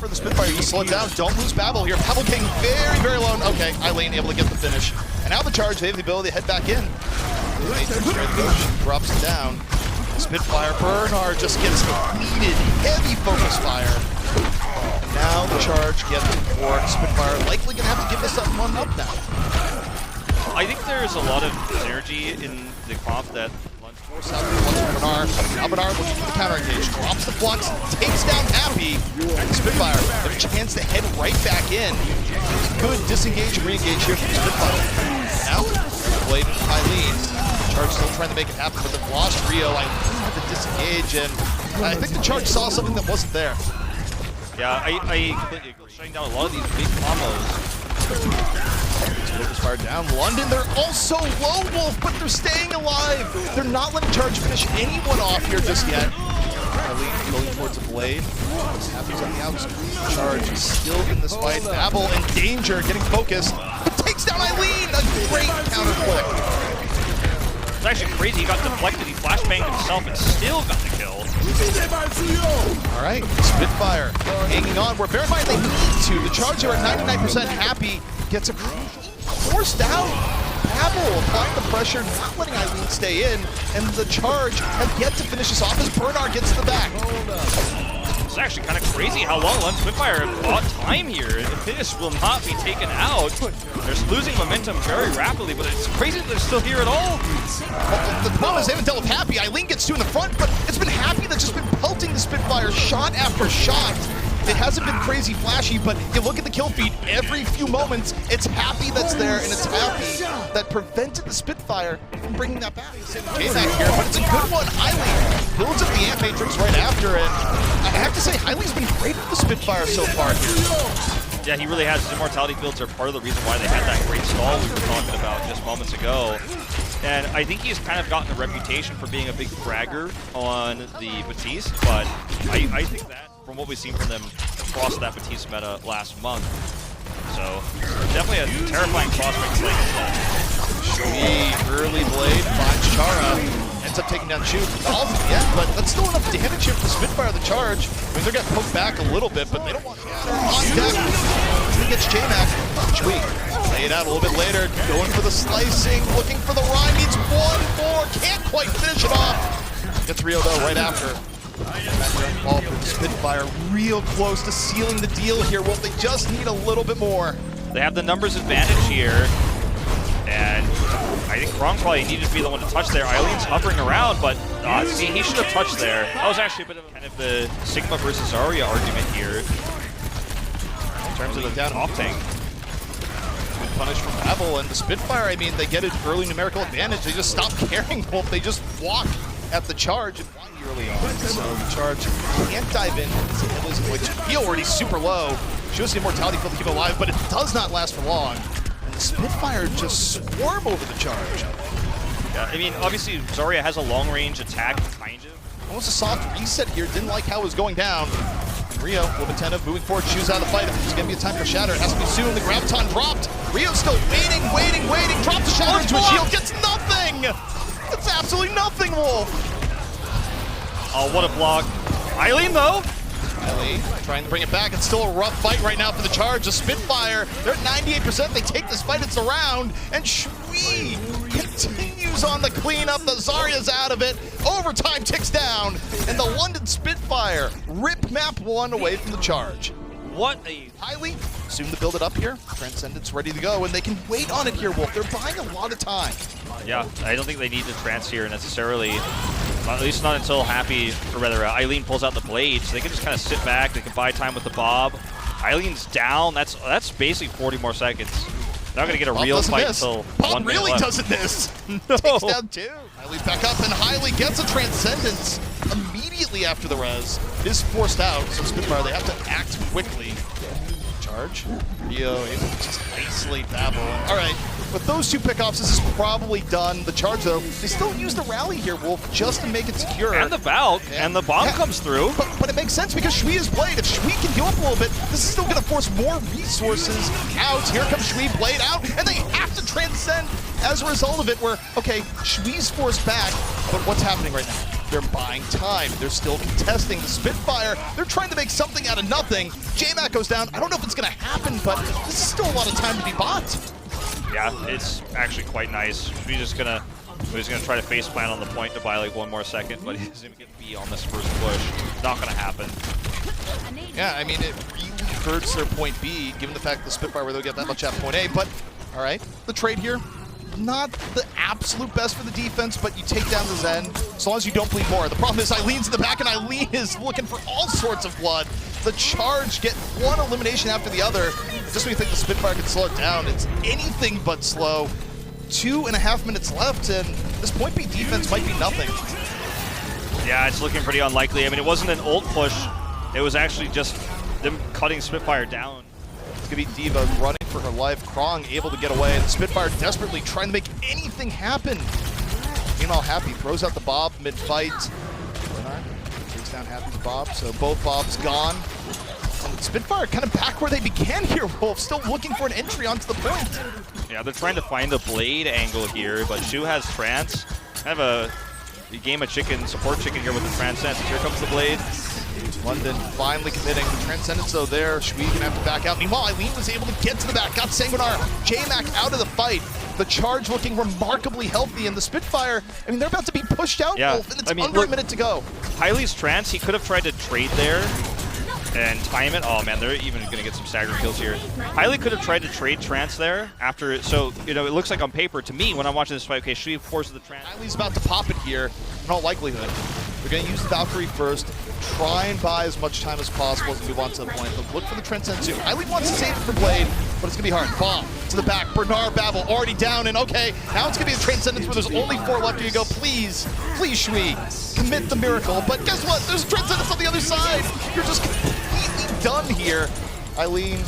for the Spitfire. You slow it down. Don't lose Babel here. Babel getting very, very low. Okay, Eileen able to get the finish. And now the Charge, they have the ability to head back in. Drops it down. Spitfire, Bernard just gets needed. Heavy focus fire. And now the Charge gets the port. Spitfire likely going to have to give this up 1-up now. I think there's a lot of synergy in the comp that force out Bernard. Now Bernard looking for the counter engage. Drops the flux, takes down Happy. Spitfire have a chance to head right back in. Good disengage and re-engage here from Spitfire. Now, Blade and Eileen. Charge still trying to make it happen, but they've lost Rio. I had to disengage, and I think the Charge saw something that wasn't there. Yeah, I completely agree. Shutting down a lot of these big combos. Focus fire down. London, they're also low, Wolf, but they're staying alive. They're not letting Charge finish anyone off here just yet. Eileen going towards a blade. Happy's on the outside. Charge is still in this fight. Babel in danger, getting focused. But takes down Eileen. A great counter click. It's actually crazy. He got deflected. He flashbanged himself and still got the kill. All right, Spitfire hanging on. Where bear in mind they need to. The Charge are at 99% Happy. Gets a forced out. Babel applying the pressure, not letting Eileen stay in, and the Charge have yet to finish this off as Bernard gets to the back. It's actually kind of crazy how long Spitfire bought time here. The finish will not be taken out. They're losing momentum very rapidly, but it's crazy that they're still here at all. Well, the problem is they haven't dealt with Happy. Eileen gets two in the front, but it's been Happy that's just been pelting the Spitfire shot after shot. It hasn't been crazy flashy, but you look at the kill feed, every few moments, it's Happy that's there, and it's Happy that prevented the Spitfire from bringing that back. J-Mac here, but it's a good one. Eileen builds up the Ant Matrix right after, and I have to say, Eileen's been great with the Spitfire so far here. Yeah, he really has. His immortality fields are part of the reason why they had that great stall we were talking about just moments ago. And I think he's kind of gotten a reputation for being a big fragger on the Batiste, but I think that from what we've seen from them across that Batiste meta last month. So, definitely a terrifying prospect to early blade finds Chara. Ends up taking down Shoot. Yeah, but that's still enough damage here for Spitfire the Charge. I mean, they're getting poked back a little bit, but they don't want on deck. He gets J-Mac. Sweet. Lay it out a little bit later. Going for the slicing. Looking for the rhyme. Needs 1-4. Can't quite finish it off. Gets Rio though right after. Ball for the Spitfire. Real close to sealing the deal here. Well, they just need a little bit more. They have the numbers advantage here. And I think Gronk probably needed to be the one to touch there. Eileen's hovering around, but see, he should have touched there. That was actually a bit of kind of the Sigma versus Zarya argument here. In terms of the down off tank. Good punish from Babel, and the Spitfire, I mean, they get an early numerical advantage. They just stop caring. Well, they just walk at the Charge early on. So the Charge can't dive in. Which he already super low. Shows the immortality field to keep it alive, but it does not last for long. Spitfire just swarm over the Charge. Yeah, I mean, obviously, Zarya has a long-range attack, kind of. Almost a soft reset here. Didn't like how it was going down. Rio, a little bit attentive, moving forward, choose out of the fight. If it's going to be a time for Shatter, it has to be soon. The Graviton dropped. Rio's still waiting. Drops the Shatter into a shield. Gets nothing. It's absolutely nothing, Wolf. Oh, what a block. Eileen, though. Eileen trying to bring it back. It's still a rough fight right now for the Charge. The Spitfire, they're at 98%. They take this fight, it's the round. And Shui continues on the cleanup. The Zarya's out of it. Overtime ticks down. And the London Spitfire rip map one away from the Charge. What a... Highly soon to build it up here. Transcendence ready to go, and they can wait on it here, Wolf. They're buying a lot of time. Yeah, I don't think they need to trance here necessarily. At least not until Happy, or rather, Eileen pulls out the blade, so they can just kind of sit back. They can buy time with the Bob. Eileen's down. That's basically 40 more seconds. They're not going to get a real fight until Bob really doesn't miss. No. Takes down two. Eileen's back up, and Highly gets a Transcendence immediately after the res. Is forced out, so Spitfire, they have to act quickly. Charge. Rio able to just isolate Babel. All right, with those two pickoffs, this is probably done. The Charge, though, they still use the rally here, Wolf, just to make it secure. And the Valk, and the bomb comes through. But it makes sense because Shui is played. If Shui can heal up a little bit, this is still going to force more resources out. Here comes Shui played out, and they have to transcend as a result of it where, okay, Shui's forced back, but what's happening right now? They're buying time. They're still contesting the Spitfire. They're trying to make something out of nothing. J-Mac goes down. I don't know if it's going to happen, but this is still a lot of time to be bought. Yeah, it's actually quite nice. He's gonna try to face plant on the point to buy like one more second, but he doesn't get B on this first push. Not gonna happen. Yeah, I mean, it really hurts their point B, given the fact that the Spitfire were able to get that much at point A, but all right, the trade here, not the absolute best for the defense, but you take down the Zen, as long as you don't bleed more. The problem is Eileen's in the back, and Eileen is looking for all sorts of blood. The Charge get one elimination after the other. Just when you think the Spitfire can slow it down, it's anything but slow. 2.5 minutes left, and this point B defense might be nothing. Yeah, it's looking pretty unlikely. I mean, it wasn't an ult push. It was actually just them cutting Spitfire down. It's going to be Diva running for her life. Krong able to get away, and Spitfire desperately trying to make anything happen. Meanwhile, Happy throws out the Bob mid-fight. Takes down Happy's Bob, so both Bobs gone. And Spitfire kind of back where they began here, Wolf, still looking for an entry onto the point. Yeah, they're trying to find the blade angle here, but Shu has trance. Kind of a game of chicken, support chicken here with the Transcendence. Here comes the blade. London finally committing. The Transcendence, though, there. Shui gonna have to back out. Meanwhile, Eileen was able to get to the back, got Sanguinar, J-Mac out of the fight. The Charge looking remarkably healthy, and the Spitfire, I mean, they're about to be pushed out, yeah. Wolf, and it's under a minute to go. Hylie's trance, he could have tried to trade there and time it. Oh man, they're even going to get some stagger kills here. Hylie could have tried to trade trance there after, so, you know, it looks like on paper, to me, when I'm watching this fight, okay, Shui forces the trance. Hylie's about to pop it here, in all likelihood. They're going to use the Valkyrie first, try and buy as much time as possible as we move on to the point. But look for the Transcend soon. Hylie wants to save it for Blade, but it's going to be hard. Bomb to the back. Bernard Babel already down, and okay, now it's going to be a Transcendence where there's only 4 left. Here you go. Please, please, Shui, commit the miracle. But guess what? There's a Transcendence on the other side. You're just completely done here. Eileen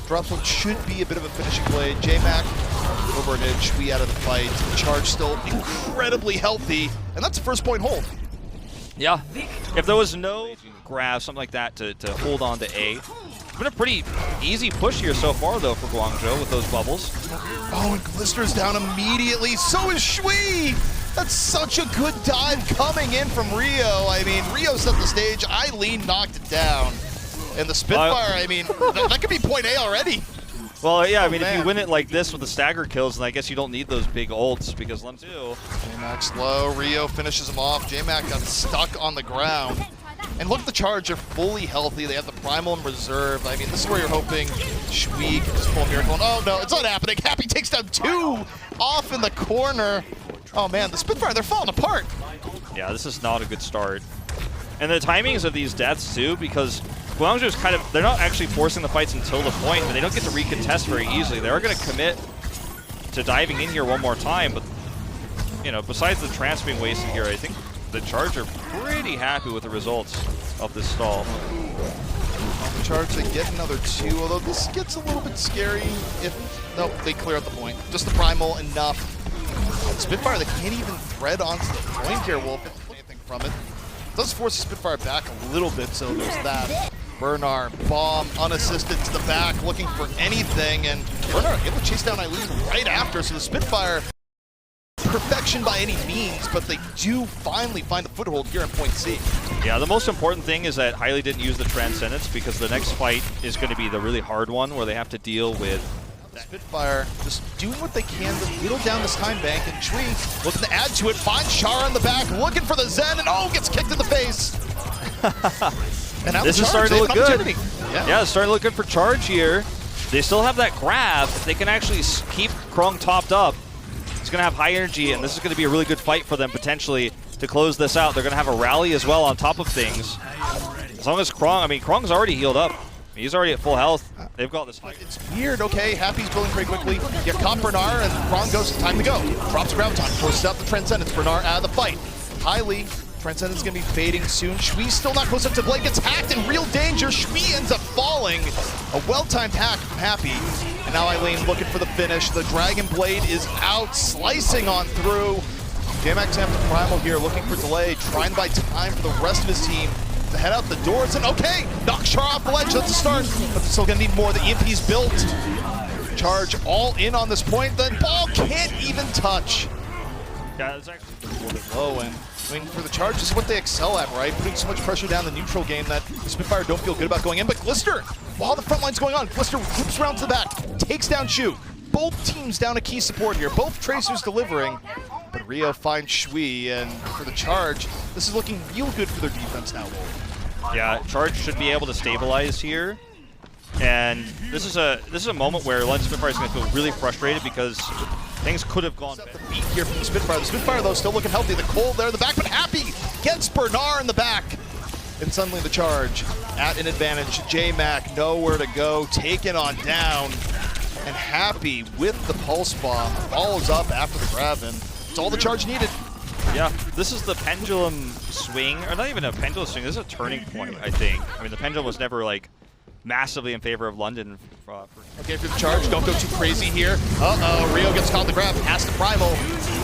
drops what should be a bit of a finishing blade. J-Mac over an edge. Shui out of the fight. The Charge still incredibly healthy, and that's a first point hold. Yeah, if there was no grab, something like that to hold on to A. It's been a pretty easy push here so far, though, for Guangzhou with those bubbles. Oh, and Glister's down immediately. So is Shui! That's such a good dive coming in from Rio. I mean, Rio set the stage. Eileen knocked it down. And the Spitfire, I mean, that could be point A already. Well, yeah, I mean, if you win it like this with the stagger kills, then I guess you don't need those big ults, because Lem 2. J-Mac slow, Rio finishes him off. J-Mac got stuck on the ground. And look at the Charge, they're fully healthy. They have the Primal in reserve. I mean, this is where you're hoping Shui can just pull a miracle. And oh no, it's not happening. Happy takes down 2 off in the corner. Oh man, the Spitfire, they're falling apart. Yeah, this is not a good start. And the timings of these deaths too, because Guangzhou's kind of, they're not actually forcing the fights until the point, but they don't get to recontest very easily. They're going to commit to diving in here one more time, but, you know, besides the trance being wasted here, I think the Charge are pretty happy with the results of this stall. On the Charge, they get another 2, although this gets a little bit scary if, nope, they clear out the point. Just the Primal, enough. Spitfire, they can't even thread onto the point here, Wolf, if anything from it. Does force the Spitfire back a little bit, so there's that. Bernard, bomb, unassisted to the back, looking for anything, and Bernard able to chase down Eileen right after, so the Spitfire, perfection by any means, but they do finally find a foothold here in point C. Yeah, the most important thing is that Hylie didn't use the Transcendence, because the next fight is going to be the really hard one, where they have to deal with Spitfire just doing what they can to whittle down this time bank, and Shui looking to add to it, finds Shara in the back, looking for the Zen, and oh, gets kicked in the face. And now this is starting to look good. Yeah, it's starting to look good for Charge here. They still have that grab. If they can actually keep Krong topped up, it's going to have high energy, and this is going to be a really good fight for them potentially to close this out. They're going to have a rally as well on top of things. As long as Krong, I mean, Krong's already healed up. He's already at full health. They've got this fight. It's weird, okay, Happy's building pretty quickly. You caught Bernard, and Krong goes, time to go. Drops ground time, forces out the Transcendence. Bernard out of the fight. Hylie, Transcendence gonna be fading soon. Shui still not close up to Blade, gets hacked in real danger. Shui ends up falling. A well-timed hack from Happy. And now Eileen looking for the finish. The Dragon Blade is out, slicing on through. J-Mac's after the Primal here, looking for delay, trying to buy time for the rest of his team to head out the doors, and okay, knock Char off the ledge, that's a start, but they're still gonna need more. The EMP's built. Charge all in on this point, the ball can't even touch. Yeah, it's actually a little bit low, and I mean, for the Charge, this is what they excel at, right? Putting so much pressure down the neutral game that the Spitfire don't feel good about going in. But Glister, while the front line's going on, Glister loops around to the back, takes down Shu. Both teams down a key support here. Both Tracers delivering. But Rio finds Shui, and for the Charge, this is looking real good for their defense now, Wolf. Yeah, Charge should be able to stabilize here. And this is a moment where London Spitfire is going to feel really frustrated because things could have gone better. The beat here from the Spitfire. The Spitfire, though, still looking healthy. The Cold there in the back, but Happy gets Bernard in the back. And suddenly the Charge at an advantage. J-Mac nowhere to go, taken on down. And Happy with the Pulse Bomb follows up after the grab, and it's all the Charge needed. Yeah, this is the pendulum swing, or not even a pendulum swing, this is a turning point, I think. I mean, the pendulum was never, like, massively in favor of London. Okay, for the Charge, don't go too crazy here. Uh-oh, Rio gets caught in the grab, past the Primal.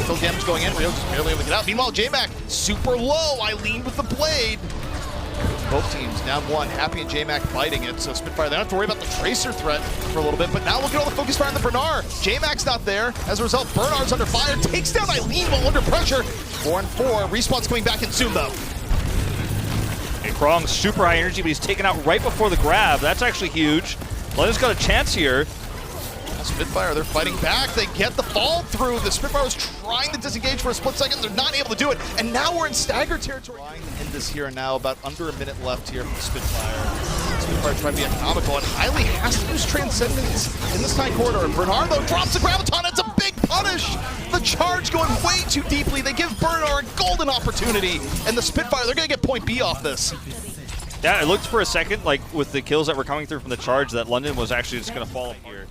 Still damage going in, Rio just barely able to get out. Meanwhile, J-Mac, super low, Eileen with the blade. Both teams down one, Happy and J-Mac fighting it, so Spitfire, they don't have to worry about the Tracer threat for a little bit, but now look at all the focus fire on the Bernard. J-Mac's not there. As a result, Bernard's under fire, takes down Eileen while under pressure. 4-4, Respawn's coming back in soon, though. Hey, Krong's super high energy, but he's taken out right before the grab. That's actually huge. London's got a chance here. Spitfire, they're fighting back. They get the fall through. The Spitfire was trying to disengage for a split second. They're not able to do it. And now we're in stagger territory. In this here now, about under a minute left here from the Spitfire. Spitfire trying to be economical, and Hailey has to use Transcendence in this tight corridor. And Bernardo drops the Graviton. It's a big punish. The Charge going way too deeply. They give Bernard a golden opportunity. And the Spitfire, they're going to get point B off this. Yeah, it looked for a second, like with the kills that were coming through from the Charge, that London was actually just going to fall here.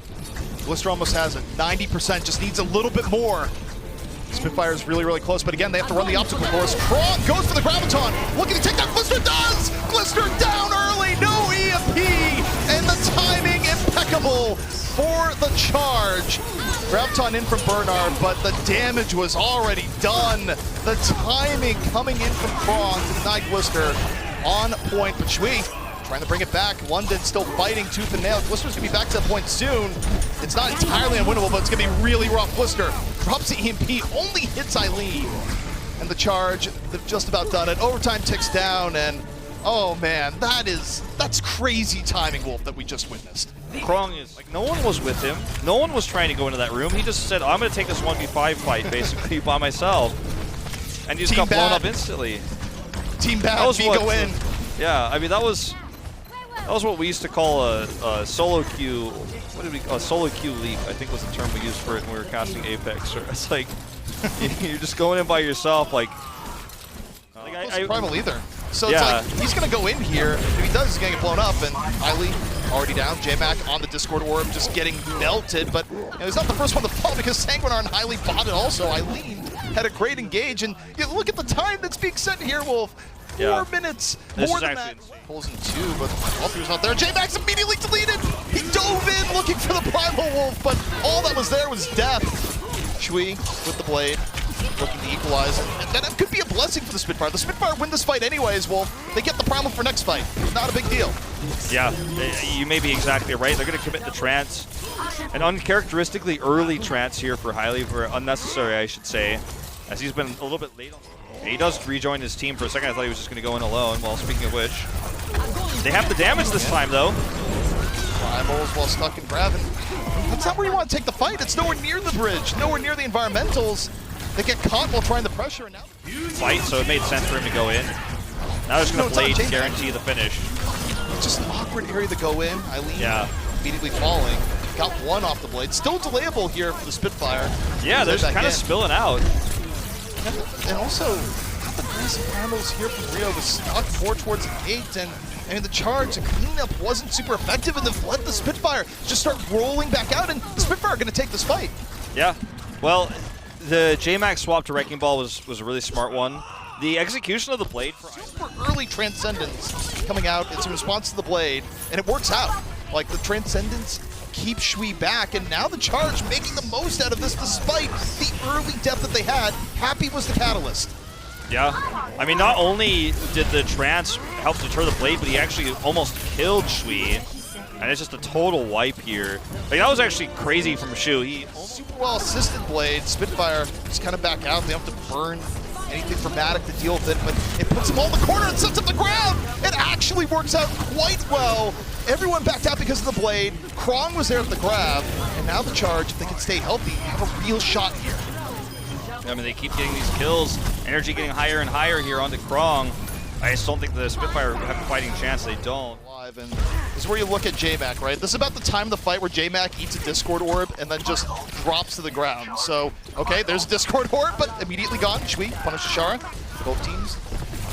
Glister almost has it. 90%, just needs a little bit more. Spitfire is really, really close, but again, they have to run the obstacle course. Krong goes for the Graviton. Looking to take down Glister, does! Glister down early, no EMP, and the timing impeccable for the Charge. Graviton in from Bernard, but the damage was already done. The timing coming in from Krong to deny Glister on point, but Shui trying to bring it back. London still fighting tooth and nail. Glister's gonna be back to that point soon. It's not entirely unwinnable, but it's gonna be really rough. Glister drops the EMP, only hits Eileen. And the Charge, they've just about done it. Overtime ticks down, and oh man, that's crazy timing, Wolf, that we just witnessed. Krong is, like, no one was with him. No one was trying to go into that room. He just said, I'm gonna take this 1v5 fight, basically, by myself. And he just got blown up instantly. Team bad, B go in. Yeah, I mean, that was what we used to call a solo queue. What did we call a solo queue leak? I think was the term we used for it when we were casting Apex. It's like you're just going in by yourself. Like I Primal either. So yeah. It's like he's gonna go in here. If he does, he's gonna get blown up. And Eileen already down. J-Mac on the Discord orb, just getting melted. But he's not the first one to fall because Sanguinar and Hailey bought it. Also, Eileen had a great engage, and look at the time that's being set here, Wolf. 4 minutes, more than that. Pulls in 2, but Walter's not there. J-Mac's immediately deleted. He dove in looking for the Primal Wolf, but all that was there was death. Shui with the blade, looking to equalize, and that could be a blessing for the Spitfire. The Spitfire win this fight anyways, Wolf. They get the Primal for next fight. Not a big deal. Yeah, you may be exactly right. They're going to commit the trance. An uncharacteristically early trance here for Hailey, for unnecessary, I should say, as he's been a little bit late on. He does rejoin his team for a second. I thought he was just going to go in alone. Well, speaking of which, they have the damage this time, though. Primals while stuck in Graven. That's not where you want to take the fight. It's nowhere near the bridge, nowhere near the environmentals. They get caught while trying the pressure, and now fight, so it made sense for him to go in. Now they're just going to play to guarantee the finish. It's just an awkward area to go in. Eileen immediately falling. Got one off the blade. Still delayable here for the Spitfire. Yeah, they're just kind of spilling out. And also, the aggressive primals here from Rio was stuck more towards the gate, and I mean, the Charge, the cleanup wasn't super effective, and they've let the Spitfire just start rolling back out, and the Spitfire are going to take this fight. Yeah, well, the J-Max swap to Wrecking Ball was a really smart one. The execution of the blade for super early Transcendence coming out, it's in response to the blade, and it works out. Like, the Transcendence keep Shui back, and now the Charge making the most out of this despite the early depth that they had. Happy was the catalyst. Yeah, I mean, not only did the trance help deter the blade, but he actually almost killed Shui, and it's just a total wipe here. Like, that was actually crazy from Shu. He super well assisted blade. Spitfire just kind of back out. They have to burn anything for Matic to deal with it, but it puts him all in the corner and sets up the grab. It actually works out quite well. Everyone backed out because of the blade. Krong was there at the grab, and now the Charge, if they can stay healthy, have a real shot here. I mean, they keep getting these kills. Energy getting higher and higher here onto Krong. I just don't think the Spitfire have a fighting chance. They don't. And this is where you look at J-Mac, right? This is about the time of the fight where J-Mac eats a Discord orb and then just drops to the ground. So, okay, there's a Discord orb, but immediately gone. Shui punishes Shara. Both teams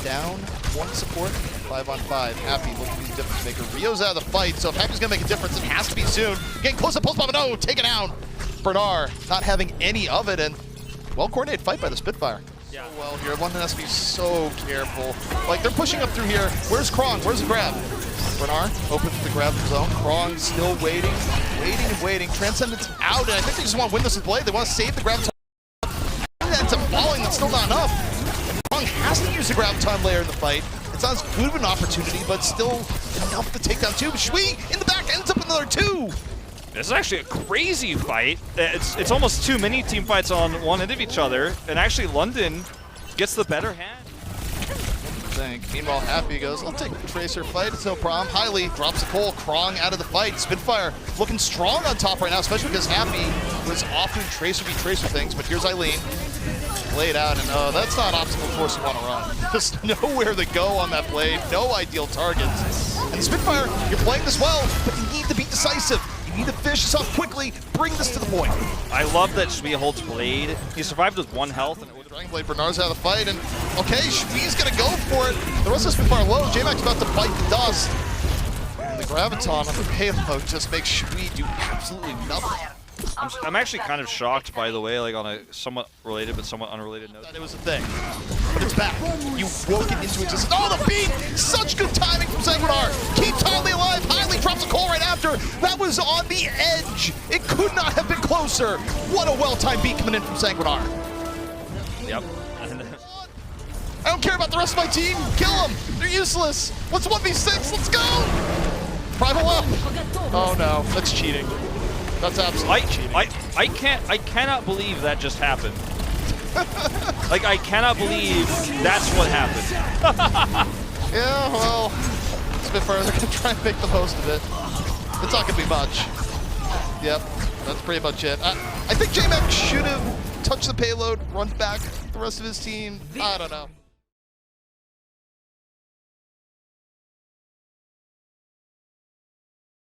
down one support, 5-on-5. Happy looking to be the difference maker. Rio's out of the fight, so if Happy's gonna make a difference, it has to be soon. Getting close to post bomb, no, taken down. Bernard not having any of it, and well-coordinated fight by the Spitfire. Yeah. So well here, London has to be so careful. Like, they're pushing up through here. Where's Krong? Where's the grab? Bernard opens the grab zone. Krong still waiting, waiting and waiting. Transcendence out, and I think they just want to win this with Blade. They want to save the grab time. And ends up falling, that's still not enough. And Krong has to use the grab time layer in the fight. It's not as good of an opportunity, but still enough to take down two. Shui in the back ends up another two. This is actually a crazy fight. It's almost too many team fights on one end of each other, and actually London gets the better hand. Meanwhile, Happy goes, I'll take the Tracer fight, it's no problem. Highly drops a Cole, Krong out of the fight. Spitfire looking strong on top right now, especially because Happy was often Tracer v Tracer things, but here's Eileen. Laid out, and that's not obstacle course you want to run. Just nowhere to go on that blade, no ideal targets. And Spitfire, you're playing this well, but you need to be decisive. You need to finish this off quickly, bring this to the point. I love that Shui holds Blade. He survived with 1 health. And Dragon Blade, Bernard's out of the fight, and okay, Shui's gonna go for it. The rest of Spitfire low, J-Mac's about to bite the dust. And the Graviton on the payload just makes Shui do absolutely nothing. I'm actually kind of shocked, by the way, like on a somewhat related but somewhat unrelated note. That it was a thing, but it's back. You woke it into existence. Oh, the beat! Such good timing from Sanguinar. Keeps Highly alive. Highly drops a call right after. That was on the edge. It could not have been closer. What a well-timed beat coming in from Sanguinar. Yep. I don't care about the rest of my team. Kill them. They're useless. Let's 1v6. Let's go. Primal up. Oh no, that's cheating. That's absolutely cheating. I cannot believe that just happened. Like, I cannot believe that's what happened. Yeah, well, Spitfire, they're gonna try and make the most of it. It's not gonna be much. Yep, that's pretty much it. I think J-Mac should have touched the payload, run back the rest of his team. I don't know.